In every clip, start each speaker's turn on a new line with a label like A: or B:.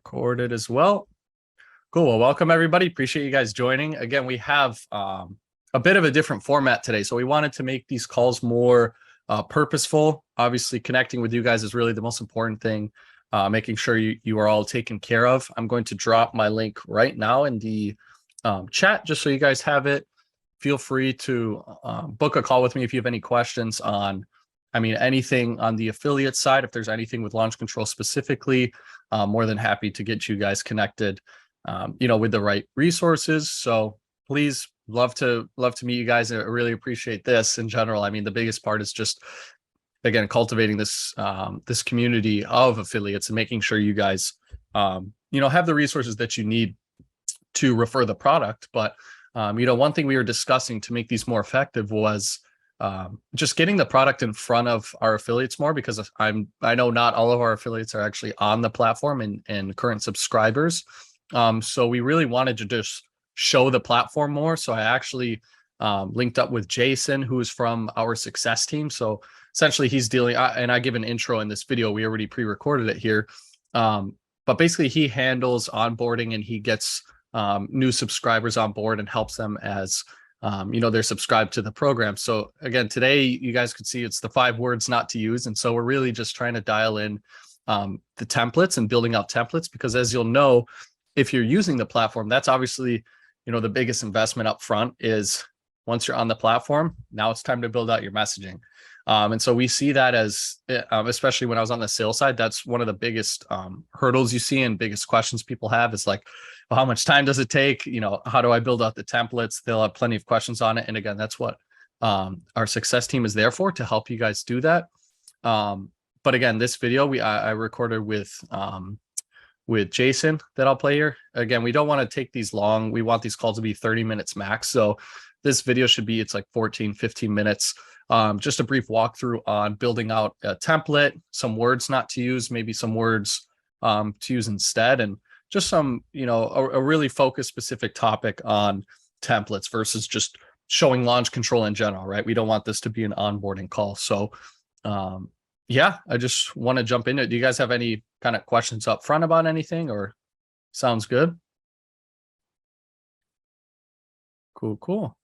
A: Recorded as well. Cool. Well, welcome everybody. Appreciate you guys joining. Again, we have a bit of a different format today. So we wanted to make these calls more purposeful. Obviously, connecting with you guys is really the most important thing. Making sure you are all taken care of. I'm going to drop my link right now in the chat just so you guys have it. Feel free to book a call with me if you have any questions on anything on the affiliate side. If there's anything with launch control specifically, more than happy to get you guys connected, with the right resources. So please, love to meet you guys. I really appreciate this in general. I mean, the biggest part is just, again, cultivating this this community of affiliates and making sure you guys, have the resources that you need to refer the product. But, one thing we were discussing to make these more effective was just getting the product in front of our affiliates more, because I know not all of our affiliates are actually on the platform and current subscribers. So we really wanted to just show the platform more. So I actually linked up with Jason, who is from our success team. So essentially he's dealing, and I give an intro in this video, we already pre-recorded it here. But basically he handles onboarding and he gets new subscribers on board and helps them as they're subscribed to the program. So again, today you guys could see it's the 5 words not to use. And so we're really just trying to dial in the templates and building out templates, because as you'll know, if you're using the platform, that's obviously, the biggest investment up front is once you're on the platform, now it's time to build out your messaging. And so we see that as, especially when I was on the sales side, that's one of the biggest hurdles you see and biggest questions people have is like, well, how much time does it take? How do I build out the templates? They'll have plenty of questions on it. And again, that's what our success team is there for, to help you guys do that. But again, this video I recorded with Jason that I'll play here. Again, we don't want to take these long. We want these calls to be 30 minutes max. So this video should be, it's like 14, 15 minutes. Just a brief walkthrough on building out a template, some words not to use, maybe some words to use instead, and just some, a really focused specific topic on templates versus just showing launch control in general, right? We don't want this to be an onboarding call. So yeah, I just want to jump into it. Do you guys have any kind of questions up front about anything, or sounds good? Cool.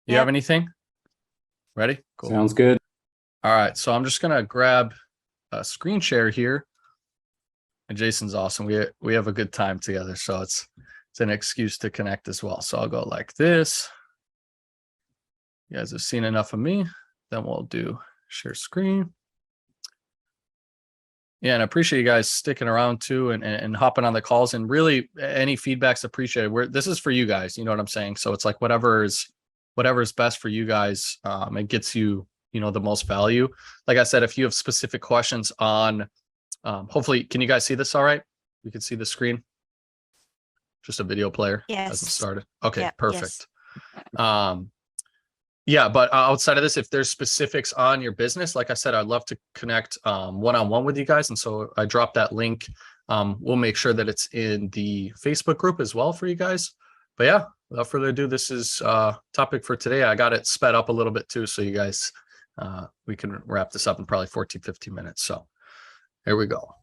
A: You have anything? Ready? Cool.
B: Sounds good.
A: All right. So I'm just going to grab a screen share here. And Jason's awesome. We have a good time together. So it's an excuse to connect as well. So I'll go like this. You guys have seen enough of me. Then we'll do share screen. Yeah, and I appreciate you guys sticking around too and hopping on the calls, and really any feedback's appreciated. This is for you guys, you know what I'm saying? So it's like whatever is best for you guys, and gets you, the most value. Like I said, if you have specific questions on, hopefully, can you guys see this all right? You can see the screen. Just a video player.
C: Yes.
A: Hasn't started. Okay,
C: yeah,
A: perfect. Yes. Yeah, but outside of this, if there's specifics on your business, like I said, I'd love to connect one-on-one with you guys. And so I dropped that link. We'll make sure that it's in the Facebook group as well for you guys. But yeah, without further ado, this is topic for today. I got it sped up a little bit too, so you guys, we can wrap this up in probably 14, 15 minutes. So here we go.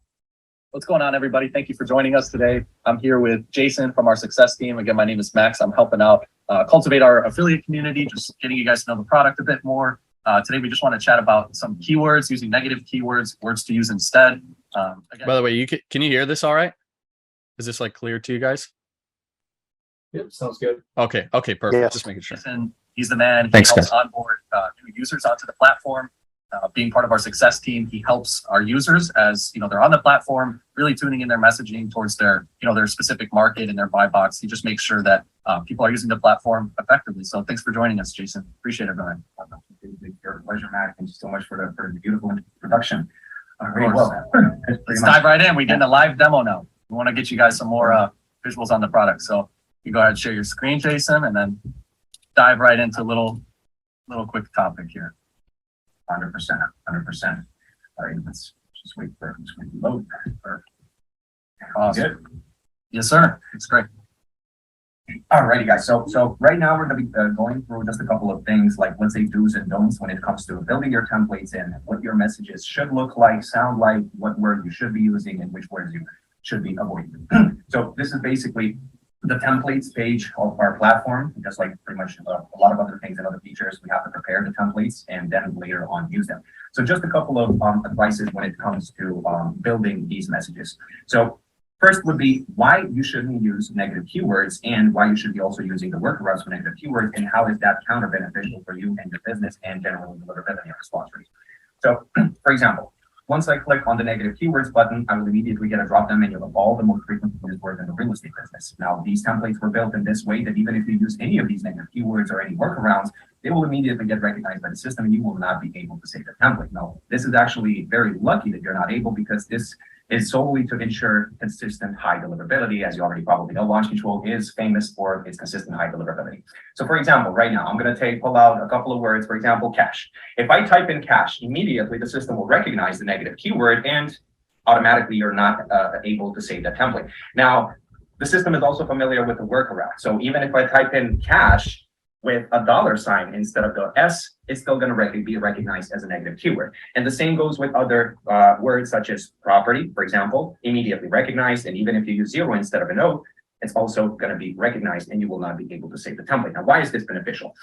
A: What's going on, everybody? Thank you for joining us today. I'm here with Jason from our success team. Again, my name is Max. I'm helping out cultivate our affiliate community, just getting you guys to know the product a bit more. Today, we just want to chat about some keywords, using negative keywords, words to use instead. Again, by the way, can you hear this all right? Is this like clear to you guys?
B: Yep, sounds good.
A: Okay, perfect. Yes. Just making sure.
C: Jason, he's the man. He
A: Thanks,
C: helps
A: guys.
C: onboard new users onto the platform. Being part of our success team, he helps our users as they're on the platform, really tuning in their messaging towards their their specific market and their buy box. He just makes sure that people are using the platform effectively. So thanks for joining us, Jason. Appreciate it, Brian.
D: Your pleasure, Matt. Thank you so much for the beautiful introduction.
C: Let's dive right in. We're getting a live demo now. We want to get you guys some more visuals on the product. So you go ahead and share your screen, Jason, and then dive right into a little quick topic here.
D: 100%. All right, let's just wait for this one to load.
C: Awesome.
D: Good.
C: Yes, sir. It's great.
D: All righty, guys. So right now we're going to be going through just a couple of things, like let's say do's and don'ts when it comes to building your templates and what your messages should look like, sound like, what word you should be using, and which words you should be avoided. So this is basically the templates page of our platform. Just like pretty much a lot of other things and other features, we have to prepare the templates and then later on use them. So just a couple of advices when it comes to building these messages. So first would be why you shouldn't use negative keywords and why you should be also using the workarounds for negative keywords and how is that counter beneficial for you and your business and general deliverability and response rate. So for example, once I click on the negative keywords button, I will immediately get a drop-down menu of all the most frequently used words in the real estate business. Now, these templates were built in this way that even if you use any of these negative keywords or any workarounds, they will immediately get recognized by the system and you will not be able to save the template. Now, this is actually very lucky that you're not able because this is solely to ensure consistent high deliverability. As you already probably know, Launch Control is famous for its consistent high deliverability. So for example, right now, I'm going to pull out a couple of words, for example, cash. If I type in cash, immediately the system will recognize the negative keyword and automatically you're not able to save that template. Now, the system is also familiar with the workaround. So even if I type in cash with a $ instead of the S, it's still going to be recognized as a negative keyword. And the same goes with other words such as property, for example, immediately recognized. And even if you use 0 instead of an O, it's also going to be recognized and you will not be able to save the template. Now, why is this beneficial?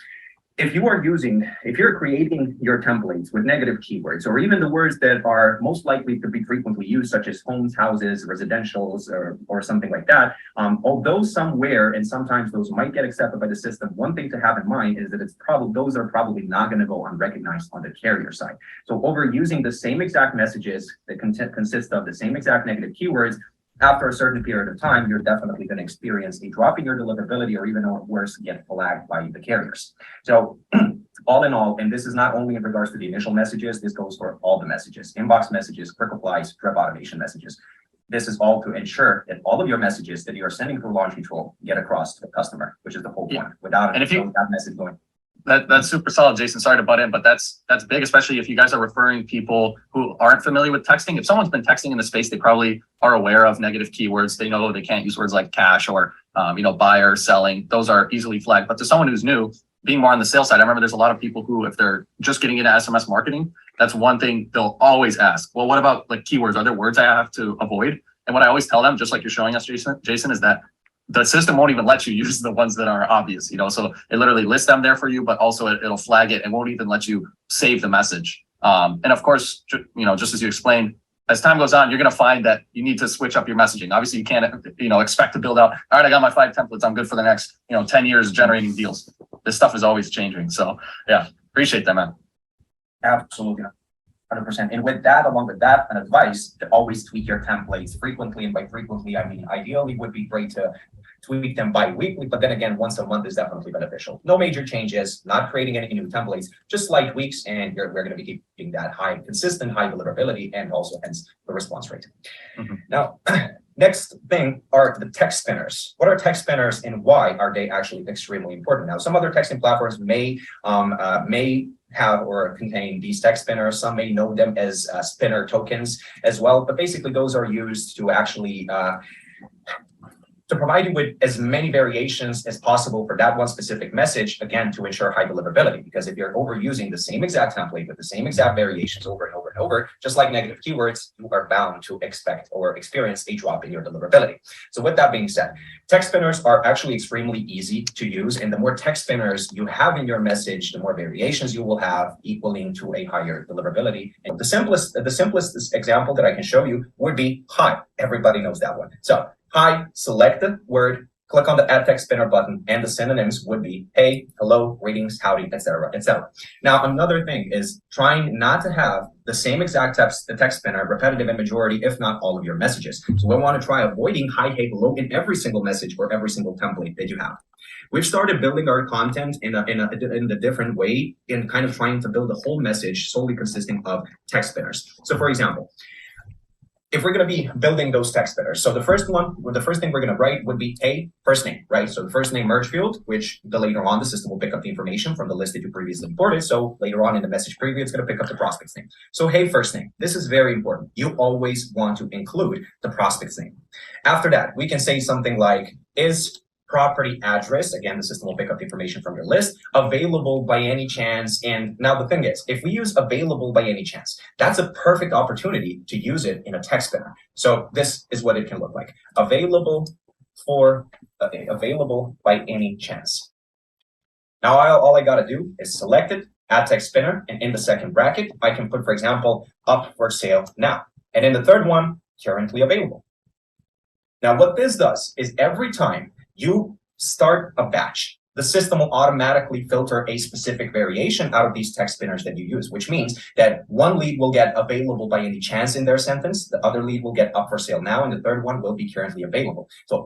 D: If you're creating your templates with negative keywords, or even the words that are most likely to be frequently used, such as homes, houses, residentials, or something like that, although somewhere and sometimes those might get accepted by the system, one thing to have in mind is that those are probably not going to go unrecognized on the carrier side. So overusing the same exact messages that consist of the same exact negative keywords, after a certain period of time, you're definitely going to experience a drop in your deliverability or even worse, get flagged by the carriers. So all in all, and this is not only in regards to the initial messages, this goes for all the messages, inbox messages, quick replies, drip automation messages. This is all to ensure that all of your messages that you are sending through Launch Control get across to the customer, which is the whole point. Without it, you don't have message going.
C: That's super solid, Jason. Sorry to butt in, but that's big, especially if you guys are referring people who aren't familiar with texting. If someone's been texting in the space, they probably are aware of negative keywords. They know they can't use words like cash or buyer, selling. Those are easily flagged. But to someone who's new, being more on the sales side, I remember there's a lot of people who, if they're just getting into SMS marketing, that's one thing they'll always ask. Well, what about like keywords? Are there words I have to avoid? And what I always tell them, just like you're showing us, Jason, is that the system won't even let you use the ones that are obvious, so it literally lists them there for you, but also it'll flag it and won't even let you save the message. And of course, just as you explained, as time goes on, you're going to find that you need to switch up your messaging. Obviously, you can't, expect to build out, all right, I got my 5 templates. I'm good for the next, 10 years generating deals. This stuff is always changing. So yeah, appreciate that, man.
D: Absolutely. 100%. And with that, along with that, an advice to always tweak your templates frequently. And by frequently, I mean, ideally would be great to tweak them bi-weekly, but then again, once a month is definitely beneficial. No major changes, not creating any new templates, just slight tweaks, and we're going to be keeping that consistent high deliverability and also hence the response rate. Mm-hmm. Now, next thing are the text spinners. What are text spinners and why are they actually extremely important? Now, some other texting platforms may have or contain these text spinners. Some may know them as spinner tokens as well, but basically those are used to actually to provide you with as many variations as possible for that one specific message, again, to ensure high deliverability. Because if you're overusing the same exact template with the same exact variations over and over and over, just like negative keywords, you are bound to expect or experience a drop in your deliverability. So with that being said, text spinners are actually extremely easy to use. And the more text spinners you have in your message, the more variations you will have, equaling to a higher deliverability. And the simplest example that I can show you would be hi. Everybody knows that one. So hi, select the word, click on the add text spinner button, and the synonyms would be hey, hello, greetings, howdy, etc., etc. Now, another thing is trying not to have the same exact text spinner repetitive in majority, if not all of your messages. So we want to try avoiding hi, hey, hello in every single message or every single template that you have. We've started building our content in a different way, in kind of trying to build a whole message solely consisting of text spinners. So for example, if we're going to be building those text spinners, so the first thing we're going to write would be hey, first name, right? So the first name merge field, which later on the system will pick up the information from the list that you previously imported. So later on in the message preview, it's going to pick up the prospect's name. So hey, first name. This is very important. You always want to include the prospect's name. After that, we can say something like is
E: property address. Again, the system will pick up the information from your list. Available by any chance. And now the thing is, if we use available by any chance, that's a perfect opportunity to use it in a text spinner. So this is what it can look like. Available by any chance. Now all I got to do is select it, add text spinner, and in the second bracket, I can put, for example, up for sale now. And in the third one, currently available. Now, what this does is every time you start a batch, the system will automatically filter a specific variation out of these text spinners that you use, which means that one lead will get available by any chance in their sentence, the other lead will get up for sale now, and the third one will be currently available. So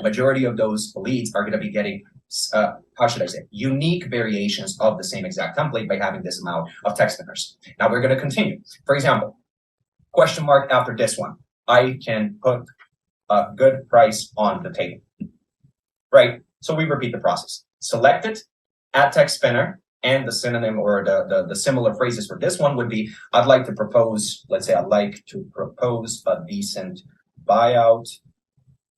E: majority of those leads are going to be getting, how should I say, unique variations of the same exact template by having this amount of text spinners. Now we're going to continue. For example, question mark after this one, I can put a good price on the table, right? So we repeat the process. Select it, add text spinner, and the synonym or the similar phrases for this one would be, I'd like to propose, let's say I'd like to propose a decent buyout.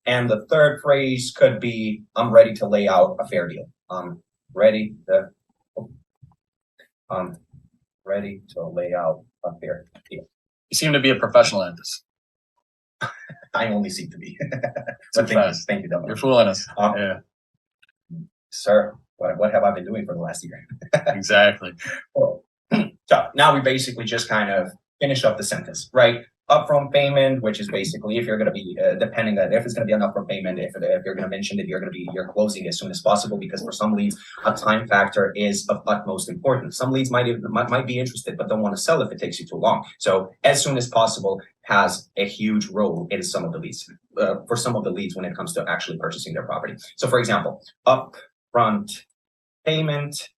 E: And the third phrase could be, I'm ready to lay out a fair deal. I'm ready to lay out a fair deal.
A: You seem to be a professional at this.
E: I only seem to be.
A: So
E: thank you, Dominic.
A: You're fooling us.
E: Yeah. Sir, what have I been doing for the last year?
A: Exactly.
E: Well, so now we basically just kind of finish up the sentence, right? Upfront payment, which is basically if you're going to be depending on if it's going to be an upfront payment, if you're going to mention that you're closing as soon as possible, because for some leads a time factor is of utmost importance. Some leads might be interested but don't want to sell if it takes you too long. So as soon as possible has a huge role in some of the leads for some of the leads when it comes to actually purchasing their property. So for example, upfront payment,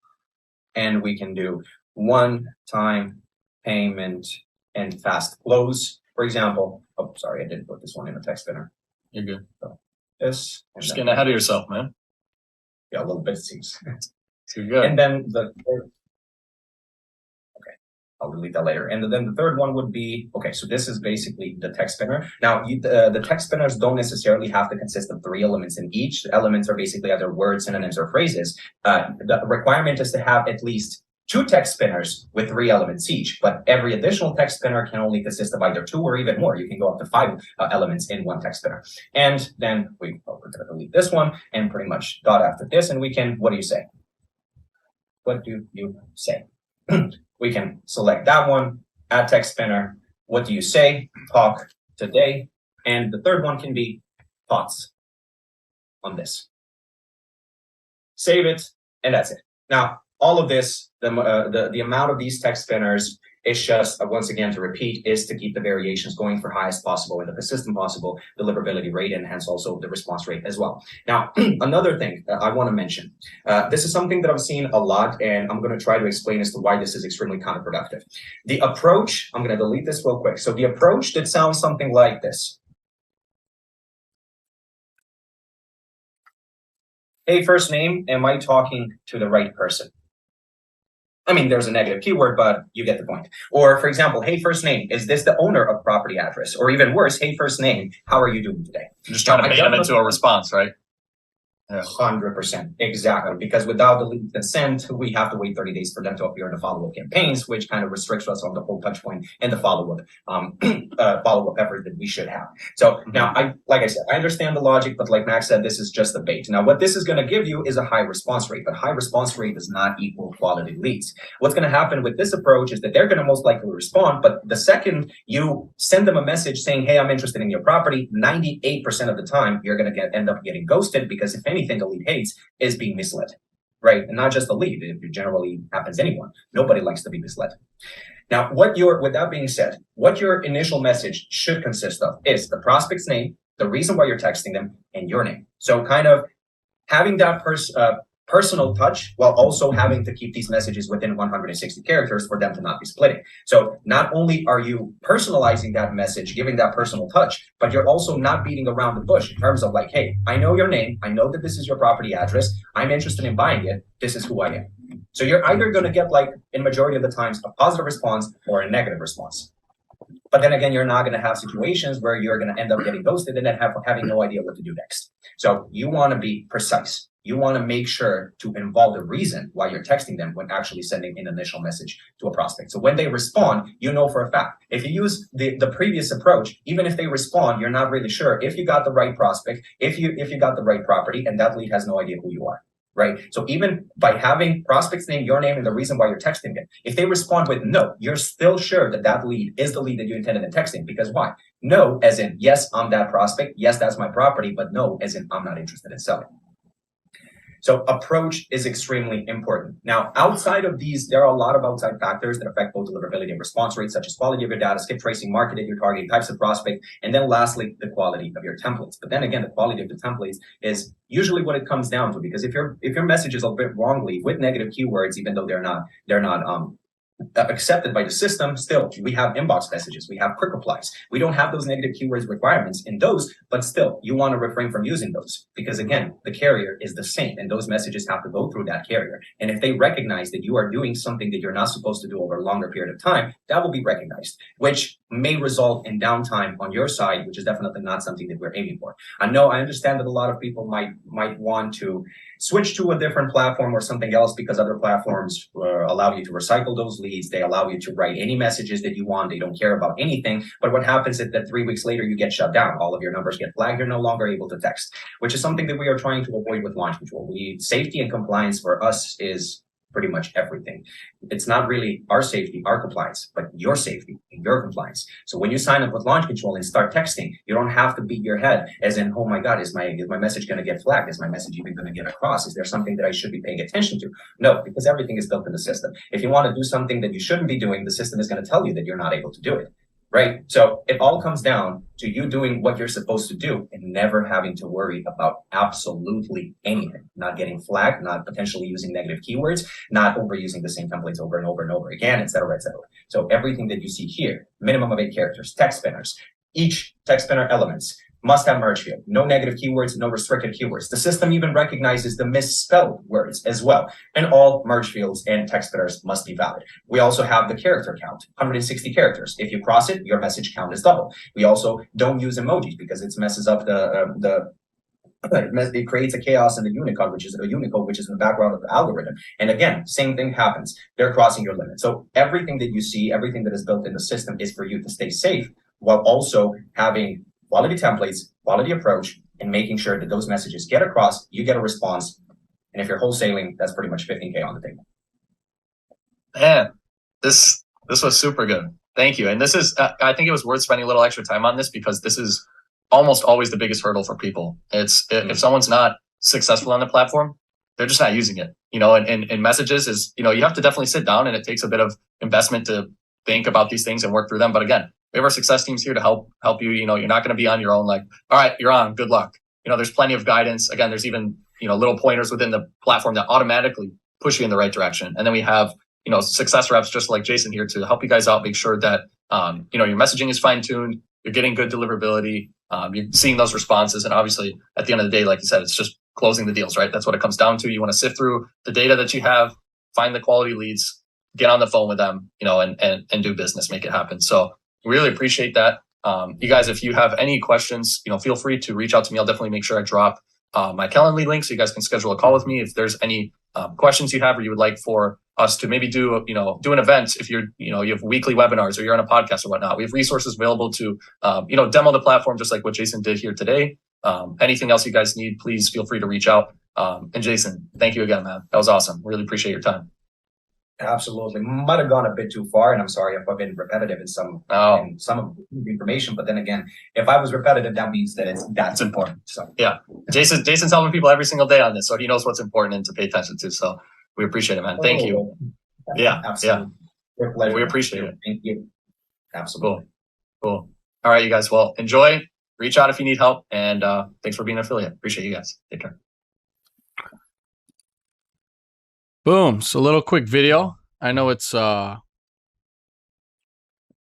E: and we can do one-time payment and fast close. For example, oh, sorry, I didn't put this one in a text spinner.
A: You're good.
E: So this.
A: Just getting ahead of yourself, man.
E: Yeah, a little bit, it seems.
A: Too good.
E: And then the third, okay, I'll delete that later. And then the third one would be, okay, so this is basically the text spinner. Now, the text spinners don't necessarily have to consist of 3 elements in each. The elements are basically either words, synonyms, or phrases. The requirement is to have at least 2 text spinners with 3 elements each, but every additional text spinner can only consist of either 2 or even more. You can go up to 5 elements in one text spinner. And then we're going to delete this one and pretty much dot after this, and we can, what do you say? What do you say? We can select that one, add text spinner. What do you say? Talk today. And the third one can be thoughts on this. Save it, and that's it. Now, all of this, the amount of these text spinners is just, once again, to repeat, is to keep the variations going for highest possible and the consistent possible deliverability rate, and hence also the response rate as well. Now, another thing that I want to mention, this is something that I've seen a lot, and I'm going to try to explain as to why this is extremely counterproductive. The approach, I'm going to delete this real quick. So the approach that sounds something like this. Hey, first name, am I talking to the right person? I mean, there's a negative keyword, but you get the point. Or, for example, hey, first name, is this the owner of property address? Or even worse, hey, first name, how are you doing today?
A: You're just trying to bait them into a response, right?
E: 100%, exactly. Because without the lead consent, we have to wait 30 days for them to appear in the follow-up campaigns, which kind of restricts us on the whole touch point and the follow-up effort that we should have. So now, like I said, I understand the logic, but like Max said, this is just a bait. Now, what this is going to give you is a high response rate, but high response rate does not equal quality leads. What's going to happen with this approach is that they're going to most likely respond, but the second you send them a message saying, hey, I'm interested in your property, 98% of the time, you're going to end up getting ghosted, because if anything the lead hates is being misled, right? And not just the lead, it generally happens anyone. Nobody likes to be misled. Now, with that being said, what your initial message should consist of is the prospect's name, the reason why you're texting them, and your name. So kind of having that personal touch while also having to keep these messages within 160 characters for them to not be splitting. So not only are you personalizing that message, giving that personal touch, but you're also not beating around the bush in terms of like, hey, I know your name. I know that this is your property address. I'm interested in buying it. This is who I am. So you're either going to get, like, in majority of the times, a positive response or a negative response. but then again, you're not going to have situations where you're going to end up getting ghosted and then having no idea what to do next. So you want to be precise. You want to make sure to involve the reason why you're texting them when actually sending an initial message to a prospect. So when they respond, you know for a fact. If you use the previous approach, even if they respond, you're not really sure if you got the right prospect, if you got the right property, and that lead has no idea who you are. Right. So even by having prospect's name, your name, and the reason why you're texting them, if they respond with no, you're still sure that that lead is the lead that you intended in texting. Because why? No, as in, yes, I'm that prospect. Yes, that's my property. But no, as in, I'm not interested in selling. So approach is extremely important. Now, outside of these, there are a lot of outside factors that affect both deliverability and response rates, such as quality of your data, skip tracing, market that you're targeting, types of prospect, and then lastly, the quality of your templates. But then again, the quality of the templates is usually what it comes down to, because if your message is a bit wrongly with negative keywords, even though they're not accepted by the system, still we have inbox messages, we have quick replies. We don't have those negative keywords requirements in those, but still you want to refrain from using those, because again, the carrier is the same and those messages have to go through that carrier. And if they recognize that you are doing something that you're not supposed to do over a longer period of time, that will be recognized, which may result in downtime on your side, which is definitely not something that we're aiming for. I understand that a lot of people might want to switch to a different platform or something else, because other platforms allow you to recycle those leads. They allow you to write any messages that you want. They don't care about anything. But what happens is that 3 weeks later, you get shut down. All of your numbers get flagged. You're no longer able to text, which is something that we are trying to avoid with launch control. Safety and compliance for us is pretty much everything. It's not really our safety, our compliance, but your safety and your compliance. So when you sign up with launch control and start texting, you don't have to beat your head as in, oh my God, is my message going to get flagged? Is my message even going to get across? Is there something that I should be paying attention to? No, because everything is built in the system. If you want to do something that you shouldn't be doing, the system is going to tell you that you're not able to do it. Right? So it all comes down to you doing what you're supposed to do and never having to worry about absolutely anything. Not getting flagged, not potentially using negative keywords, not overusing the same templates over and over and over again, et cetera, et cetera. So everything that you see here, minimum of 8 characters, text spinners, each text spinner elements must have merge field, no negative keywords, no restricted keywords. The system even recognizes the misspelled words as well. And all merge fields and text spinners must be valid. We also have the character count, 160 characters. If you cross it, your message count is double. We also don't use emojis because it messes up it creates a chaos in the Unicode, which is in the background of the algorithm. And again, same thing happens. They're crossing your limit. So everything that you see, everything that is built in the system is for you to stay safe while also having quality templates, quality approach, and making sure that those messages get across, you get a response. And if you're wholesaling, that's pretty much 15K on the table.
C: Man, this was super good. Thank you. And this is, I think it was worth spending a little extra time on this because this is almost always the biggest hurdle for people. It's if someone's not successful on the platform, they're just not using it. And messages is, you have to definitely sit down and it takes a bit of investment to think about these things and work through them. But again, we have our success teams here to help you. You're not going to be on your own. Like, all right, you're on. Good luck. There's plenty of guidance. Again, there's even little pointers within the platform that automatically push you in the right direction. And then we have success reps just like Jason here to help you guys out. Make sure that your messaging is fine tuned. You're getting good deliverability. You're seeing those responses, and obviously at the end of the day, like you said, it's just closing the deals, right? That's what it comes down to. You want to sift through the data that you have, find the quality leads, get on the phone with them, and do business, make it happen. So really appreciate that. You guys, if you have any questions, feel free to reach out to me. I'll definitely make sure I drop my Calendly link so you guys can schedule a call with me. If there's any questions you have or you would like for us to maybe do an event, if you have weekly webinars or you're on a podcast or whatnot, we have resources available to, demo the platform just like what Jason did here today. Anything else you guys need, please feel free to reach out. And Jason, thank you again, man. That was awesome. Really appreciate your time.
E: Absolutely. Might have gone a bit too far, and I'm sorry if I've been repetitive in some of the information. But then again, if I was repetitive, that means that that's important. So
C: yeah, Jason's helping people every single day on this, so he knows what's important and to pay attention to. So we appreciate it, man. Thank you. Yeah,
E: absolutely.
C: Yeah. We appreciate it.
E: Thank you. Absolutely.
C: Cool. All right, you guys. Well, enjoy. Reach out if you need help, and thanks for being an affiliate. Appreciate you guys. Take care.
A: Boom. So a little quick video. I know it's a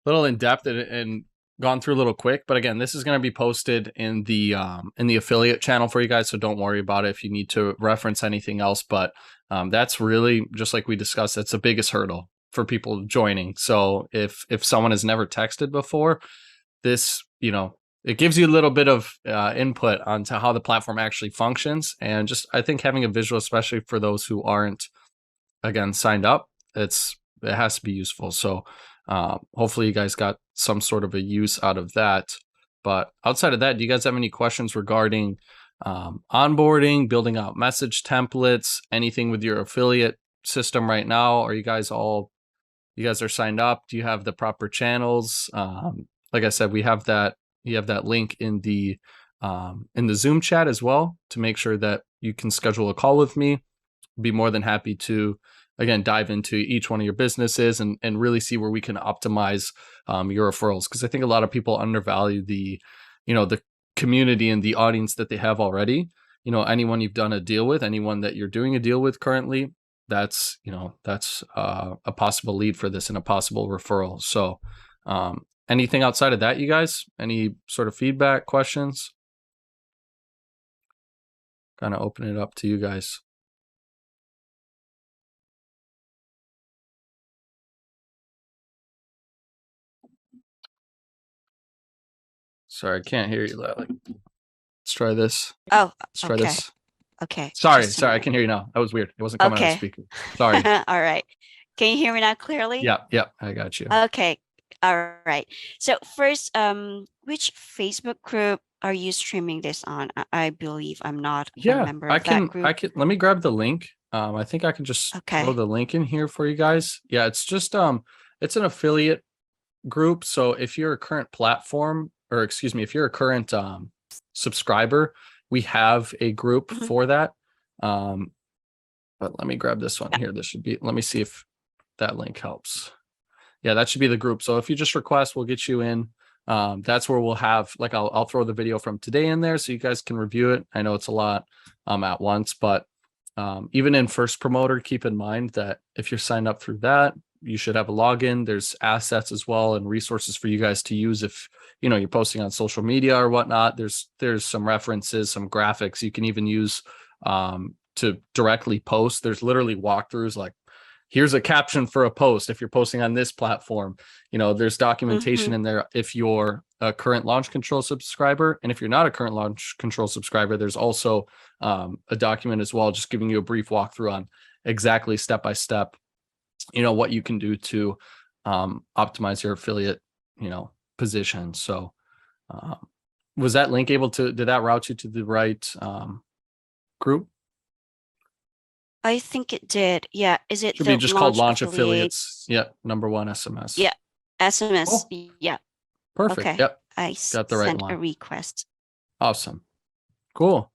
A: little in depth and gone through a little quick, but again, this is going to be posted in the affiliate channel for you guys. So don't worry about it if you need to reference anything else. But that's really, just like we discussed, that's the biggest hurdle. for people joining. So if someone has never texted before, this, you know, it gives you a little bit of input onto how the platform actually functions. And just, I think having a visual, especially for those who aren't, again, signed up, it has to be useful. So hopefully you guys got some sort of a use out of that. But outside of that, do you guys have any questions regarding onboarding, building out message templates, anything with your affiliate system right now? Are you guys are signed up? Do you have the proper channels? Like I said, you have that link in the Zoom chat as well to make sure that you can schedule a call with me. Be more than happy to, again, dive into each one of your businesses and really see where we can optimize your referrals. Because I think a lot of people undervalue the community and the audience that they have already. You know, anyone you've done a deal with, anyone that you're doing a deal with currently, that's a possible lead for this and a possible referral. So anything outside of that, you guys? Any sort of feedback, questions? Kind of open it up to you guys. Sorry, I can't hear you, Lily. Let's try this.
F: Oh,
A: Let's try
F: okay.
A: this.
F: Okay.
A: Sorry,
F: just a
A: I
F: minute.
A: can hear you now. That was weird. It wasn't coming out of the
F: Okay.
A: speaker. Sorry.
F: All right. Can you hear me now clearly?
A: Yeah, I got you.
F: Okay. All right. So first, which Facebook group are you streaming this on? I believe I'm not a member of that group.
A: I can, let me grab the link. I think I can just throw the link in here for you guys. Yeah, it's just it's an affiliate group. So if you're a current platform, or excuse me, if you're a current subscriber, we have a group for that. But let me grab this one here. This should be, let me see if that link helps. Yeah, that should be the group. So if you just request, we'll get you in. That's where we'll have, like, I'll throw the video from today in there so you guys can review it. I know it's a lot at once, but even in First Promoter, keep in mind that if you're signed up through that, you should have a login. There's assets as well and resources for you guys to use if you're posting on social media or whatnot. There's some references, some graphics you can even use to directly post. There's literally walkthroughs, like, here's a caption for a post if you're posting on this platform. There's documentation in there if you're a current Launch Control subscriber. And if you're not a current Launch Control subscriber, there's also a document as well, just giving you a brief walkthrough on exactly step by step, what you can do to optimize your affiliate, position. So was that link did that route you to the right group?
F: I think it did. Yeah. Is it
A: Should be just called Launch Affiliates? Yeah. #1 SMS.
F: Yeah. SMS.
A: Cool.
F: Yeah.
A: Perfect.
F: Okay.
A: Yep.
F: I
A: Got the right
F: sent
A: one.
F: a request.
A: Awesome. Cool.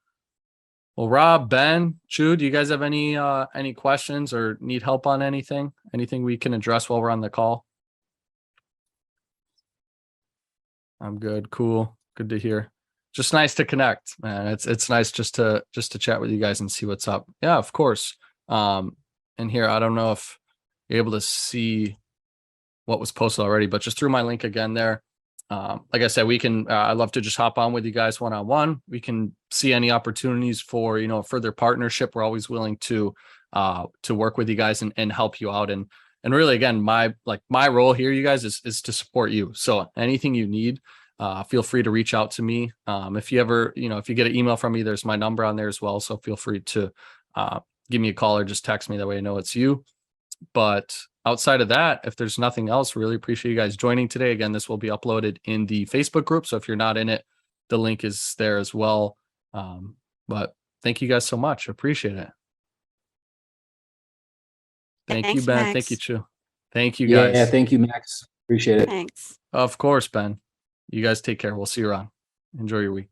A: Well, Rob, Ben, Chu, do you guys have any questions or need help on anything? Anything we can address while we're on the call? I'm good. Cool. Good to hear. Just nice to connect, man. It's nice just to chat with you guys and see what's up. Yeah, of course. And here, I don't know if you're able to see what was posted already, but just through my link again there. Like I said, we can, I'd love to just hop on with you guys one-on-one. We can see any opportunities for, further partnership. We're always willing to work with you guys and help you out. And really, again, my role here, you guys, is to support you. So anything you need, feel free to reach out to me. If you ever, if you get an email from me, there's my number on there as well. So feel free to give me a call or just text me. That way I know it's you. But outside of that, if there's nothing else, really appreciate you guys joining today. Again, this will be uploaded in the Facebook group. So if you're not in it, the link is there as well. But thank you guys so much. Appreciate it. Thank you, Ben.
F: Max.
A: Thank you, Chu. Thank you, guys.
B: Yeah, thank you, Max. Appreciate it.
F: Thanks.
A: Of course, Ben. You guys take care. We'll see you around. Enjoy your week.